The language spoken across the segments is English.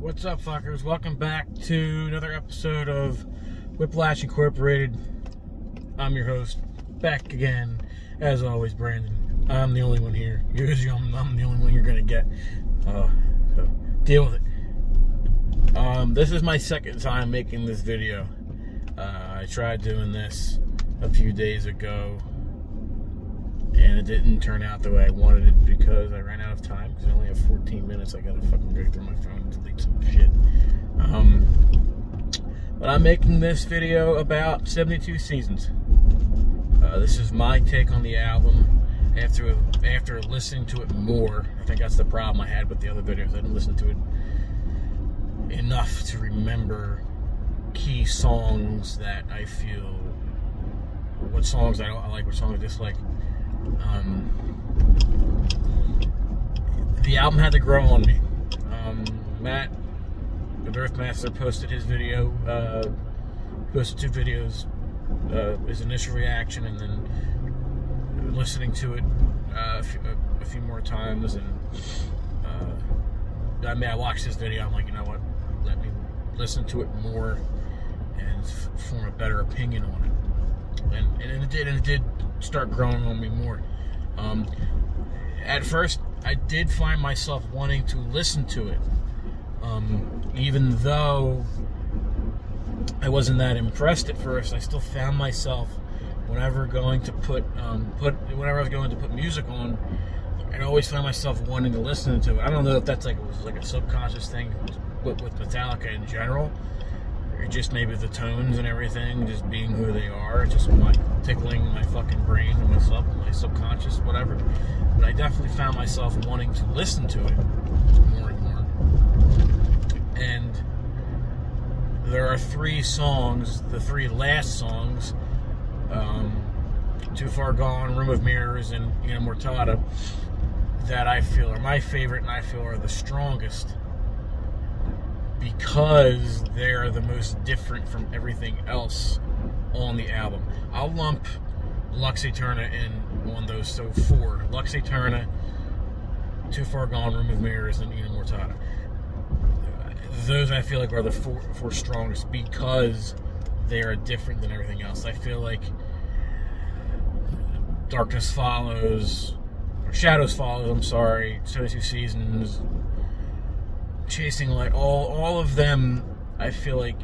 What's up, fuckers? Welcome back to another episode of Whiplash Incorporated. I'm your host, back again, as always, Brandon. I'm the only one here. I'm the only one you're gonna get. So deal with it. This is my second time making this video. I tried doing this a few days ago, and it didn't turn out the way I wanted it because I ran out of time. Because I only have 14 minutes. I gotta fucking go through my phone and delete some shit. But I'm making this video about 72 Seasons. This is my take on the album after listening to it more. I think that's the problem I had with the other videos. I didn't listen to it enough to remember key songs that I feel, what songs I like, what songs I dislike. The album had to grow on me. Matt, the Earthmaster, posted his video, posted 2 videos, his initial reaction, and then listening to it a few more times, and I watched this video. I'm like, you know what, let me listen to it more and form a better opinion on it. And it did start growing on me more. At first, I did find myself wanting to listen to it, even though I wasn't that impressed at first. I still found myself, whenever going to whenever I was going to put music on, I'd always find myself wanting to listen to it. I don't know if that's it was like a subconscious thing with Metallica in general, or just maybe the tones and everything, just being who they are, just tickling my fucking brain and my subconscious, whatever. But I definitely found myself wanting to listen to it more and more. And there are 3 songs, the 3 last songs, Too Far Gone, Room of Mirrors, and Mortada, that I feel are my favorite and I feel are the strongest, because they're the most different from everything else on the album. I'll lump Lux Eterna in on those, so 4. Lux Eterna, Too Far Gone, Room of Mirrors, and Mortada. Those I feel like are the 4 strongest, because they are different than everything else. I feel like Darkness Follows, or Shadows Follows, I'm sorry, 72 Seasons, Chasing Light, all of them I feel like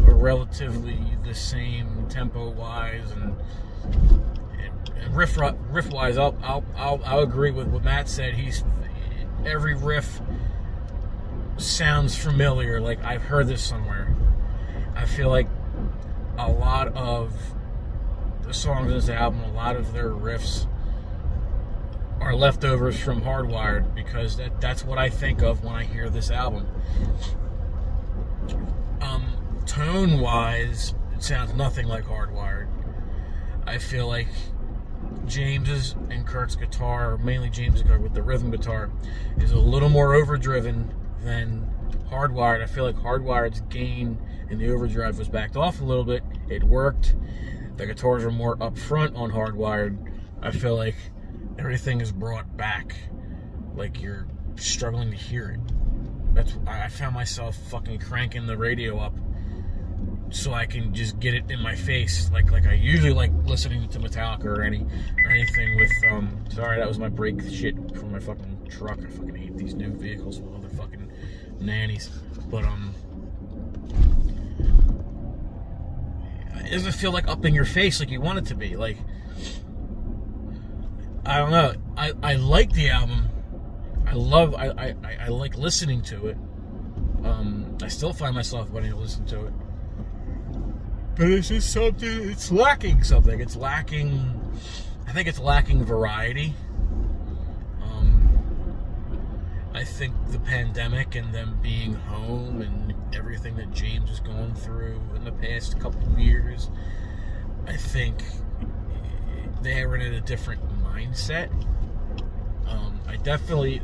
are relatively the same tempo-wise and riff-wise. I'll agree with what Matt said. Every riff sounds familiar, like I've heard this somewhere. I feel like a lot of the songs in this album, a lot of their riffs are leftovers from Hardwired, because that's what I think of when I hear this album. Tone-wise, it sounds nothing like Hardwired. I feel like James's and Kurt's guitar, mainly James's guitar with the rhythm guitar, is a little more overdriven than Hardwired. I feel like Hardwired's gain in the overdrive was backed off a little bit. It worked. The guitars are more up front on Hardwired. I feel like everything is brought back, like you're struggling to hear it. I found myself fucking cranking the radio up so I can just get it in my face, like I usually like listening to Metallica or anything with sorry, that was my brake shit from my fucking truck. I fucking hate these new vehicles with all their fucking nannies. But it doesn't feel like up in your face like you want it to be. Like, I don't know. I like the album. I like listening to it. I still find myself wanting to listen to it. But it's just something, it's lacking something. It's lacking, I think it's lacking variety. I think the pandemic and them being home and everything that James has gone through in the past couple of years, I think they were in a different mindset. I definitely,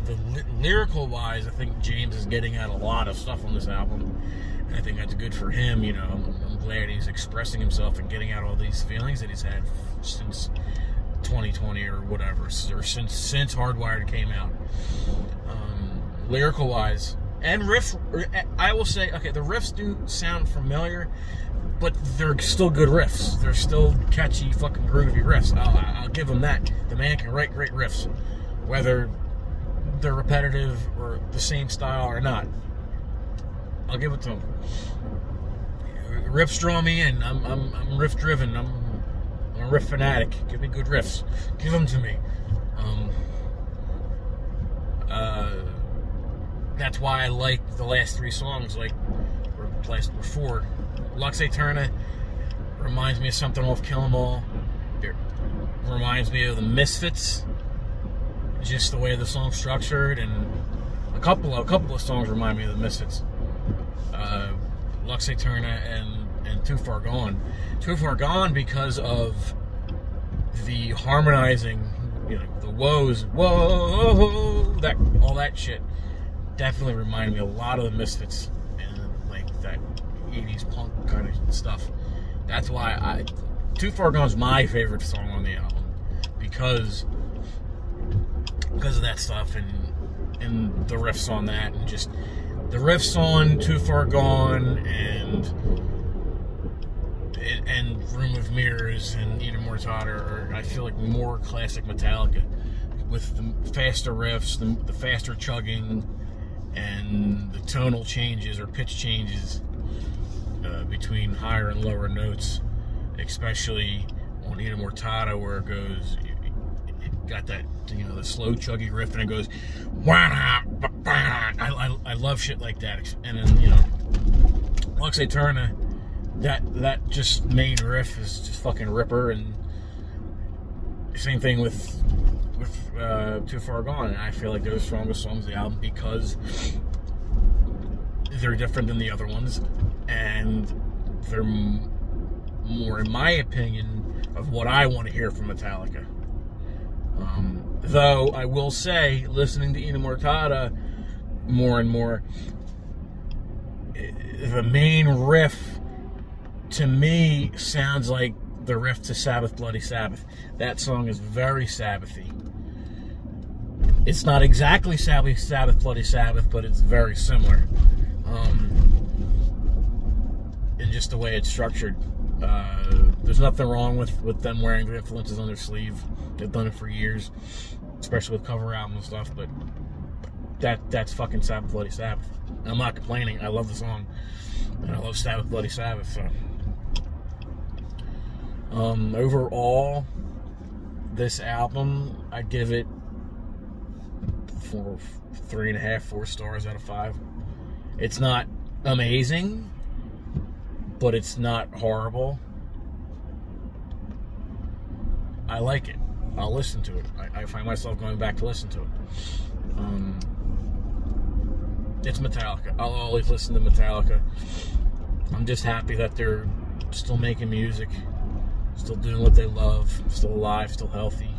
lyrical wise, I think James is getting at a lot of stuff on this album, and I think that's good for him. I'm glad he's expressing himself and getting out all these feelings that he's had since 2020 or whatever, or since Hardwired came out. Lyrical wise, And riffs, I will say, okay, the riffs do sound familiar, but they're still good riffs. They're still catchy, fucking groovy riffs. I'll give him that. The man can write great riffs, whether they're repetitive or the same style or not. I'll give it to him. Riffs draw me in. I'm riff driven. I'm a riff fanatic. Give me good riffs. Give them to me. That's why I like the last 3 songs, or last before. Lux Aeterna reminds me of something off Kill 'Em All. It reminds me of the Misfits, just the way the song's structured, and a couple of songs remind me of the Misfits. Lux Aeterna and Too Far Gone. Too Far Gone because of the harmonizing, the woes, whoa, all that shit. Definitely reminded me a lot of the Misfits and like that 80s punk kind of stuff. That's why Too Far Gone's my favorite song on the album because of that stuff and the riffs on that, and just the riffs on Too Far Gone and Room of Mirrors and Eden Mortada are, I feel like, more classic Metallica, with the faster riffs, the faster chugging, and the tonal changes or pitch changes between higher and lower notes, especially on Eden Mortada, where it goes, it got that, the slow chuggy riff, and it goes, I love shit like that. And then, Lux Aeterna, that just main riff is just fucking ripper, and same thing with Too Far Gone. And I feel like they're the strongest songs of the album because they're different than the other ones, and they're more, in my opinion, of what I want to hear from Metallica. Though I will say, listening to Eden Mortada more and more, the main riff to me sounds like the riff to Sabbath Bloody Sabbath. That song is very Sabbathy. It's not exactly Sabbath Bloody Sabbath, but it's very similar. In just the way it's structured. There's nothing wrong with them wearing their influences on their sleeve. They've done it for years, especially with cover albums and stuff, but that's fucking Sabbath Bloody Sabbath. I'm not complaining. I love the song, and I love Sabbath Bloody Sabbath. So overall, this album, I give it 3.5, 4 stars out of 5. It's not amazing, but it's not horrible. I like it. I'll listen to it. I find myself going back to listen to it. It's Metallica. I'll always listen to Metallica. I'm just happy that they're still making music, still doing what they love, still alive, still healthy.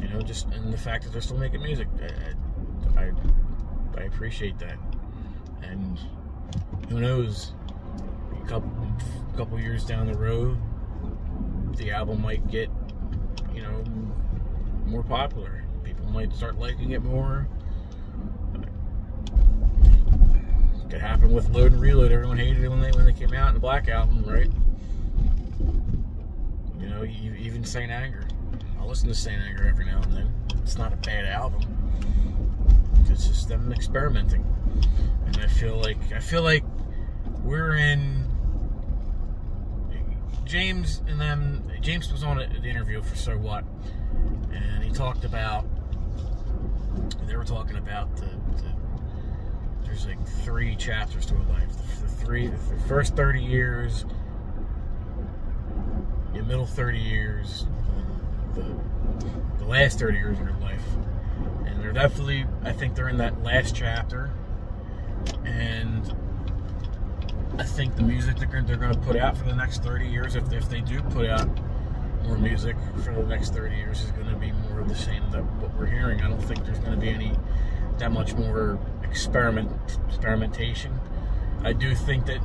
And the fact that they're still making music, I appreciate that. And who knows, a couple years down the road, the album might get, more popular. People might start liking it more. It could happen with Load and Reload. Everyone hated it when they came out in the Black Album, right? Even Saint Anger. I'll listen to Saint Anger every now and then. It's not a bad album. It's just them experimenting. And I feel like we're in. James was on the interview for So What, and he talked about. They were talking about there's like 3 chapters to a life. The first 30 years, your middle 30 years, the last 30 years of your life. And they're definitely, I think they're in that last chapter. And I think the music they're going to put out for the next 30 years, if they do put out more music for the next 30 years, is going to be more of the same that what we're hearing. I don't think there's going to be that much more experimentation. I do think that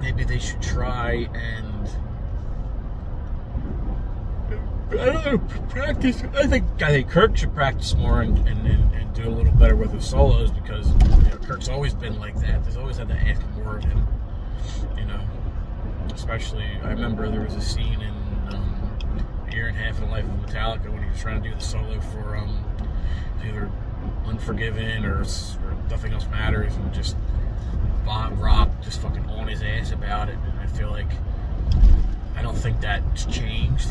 maybe they should try and I don't know, practice. I think Kirk should practice more and do a little better with his solos, because Kirk's always been like that. There's always had to ask more of him, Especially, I remember there was a scene in A Year and a Half in the Life of Metallica when he was trying to do the solo for either Unforgiven or Nothing Else Matters, and just Bob Rock just fucking on his ass about it. And I feel like, I don't think that's changed.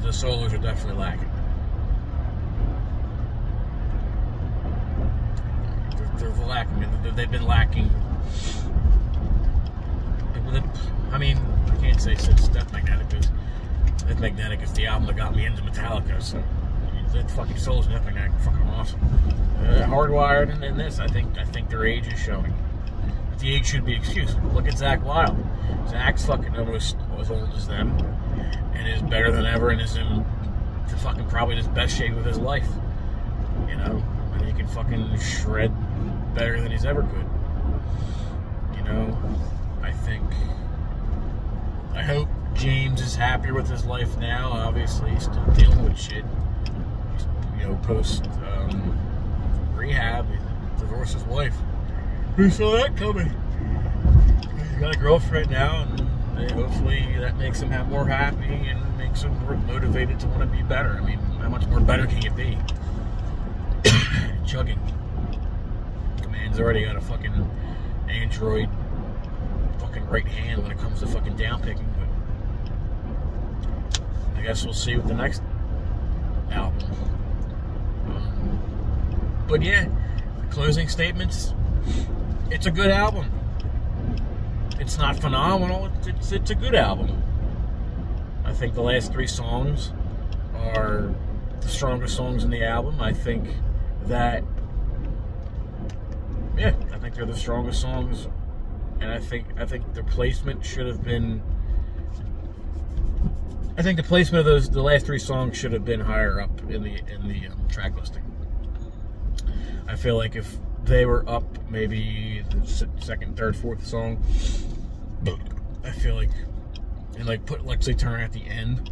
The solos are definitely lacking. They're lacking. They've been lacking. I mean, I can't say since Death Magnetic, because Death Magnetic is the album that got me into Metallica. So the fucking solos in Death Magnetic are fucking awesome. Hardwired and this, I think their age is showing. But the age should be excused. Look at Zakk Wylde. Zack's fucking almost as old as them, and is better than ever, and is in the fucking probably his best shape of his life. And he can fucking shred better than he's ever could. I hope James is happier with his life now. Obviously, he's still dealing with shit. He's, post rehab, he divorced his wife. Who saw that coming? He's got a girlfriend now, and hopefully that makes him more happy and makes him more motivated to want to be better. I mean, how much more better can you be? Chugging. The man's already got a fucking Android fucking right hand when it comes to fucking down picking, but I guess we'll see with the next album. But yeah, the closing statements, it's a good album. It's not phenomenal, it's a good album. I think the last 3 songs are the strongest songs in the album. I think that, I think they're the strongest songs, and I think their placement should have been, I think the placement of the last 3 songs should have been higher up in the track listing. I feel like if they were up maybe the second, third, fourth song, I feel like, and put Lexi Turner at the end,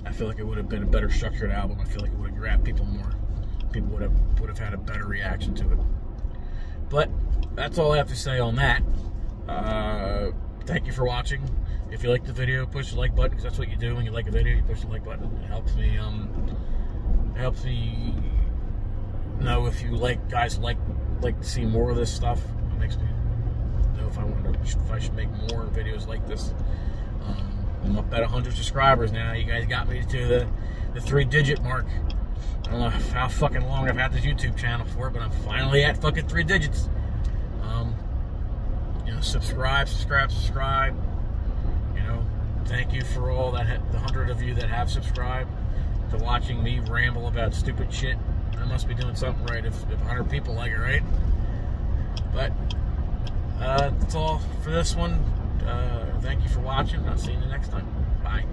I feel like it would have been a better structured album. I feel like it would have grabbed people more. People would have had a better reaction to it. But that's all I have to say on that. Thank you for watching. If you like the video, push the like button, because that's what you do when you like a video. You push the like button. It helps me. Know if you guys like to see more of this stuff. It makes me know if I should make more videos like this. I'm up at 100 subscribers now. You guys got me to the 3-digit mark. I don't know how fucking long I've had this YouTube channel for, but I'm finally at fucking 3 digits. Subscribe. Thank you for all the 100 of you that have subscribed to watching me ramble about stupid shit. I must be doing something right if 100 people like it, right? But that's all for this one. Thank you for watching. I'll see you the next time. Bye.